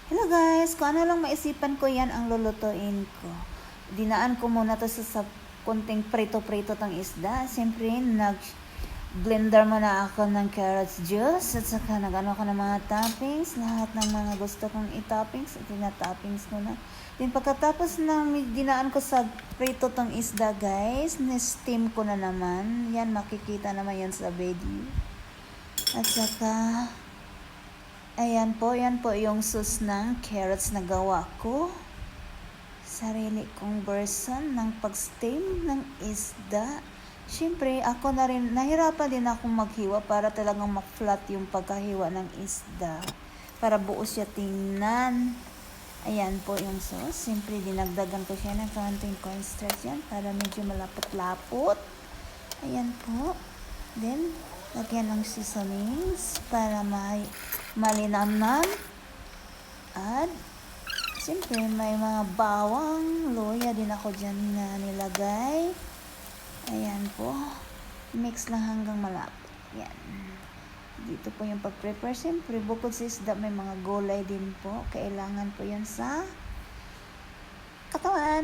Hello guys, kung ano lang maisipan ko yan ang lulutuin ko. Dinaan ko muna to sa konting prito-prito tang isda. Siyempre, nag-blender muna ako ng carrots juice at saka nag-ano ko ng mga toppings. Lahat ng mga gusto kong i-toppings at tina-toppings ko na. Then pagkatapos ng dinaan ko sa prito tang isda guys, na-steam ko na naman. Yan, makikita naman yan sa video. At saka ayan po, yan po yung sauce ng carrots na gawa ko. Sarili kong version ng pag-steam ng isda. Siyempre, ako na rin, nahirapan din akong maghiwa para talagang ma-flat yung pagkahiwa ng isda. Para buo siya tingnan. Ayan po yung sauce. Siyempre, dinagdagan ko siya ng konting cornstarch yan para medyo malapot-lapot. Ayan po. Then, lagyan ng seasonings para malinamnam. At, siyempre, may mga bawang, luya din ako dyan na nilagay. Ayan po. Mix lang hanggang malapot. Yan. Dito po yung pag-prepare. Siyempre, bukod sa isda, may mga gulay din po. Kailangan po yan sa katawan.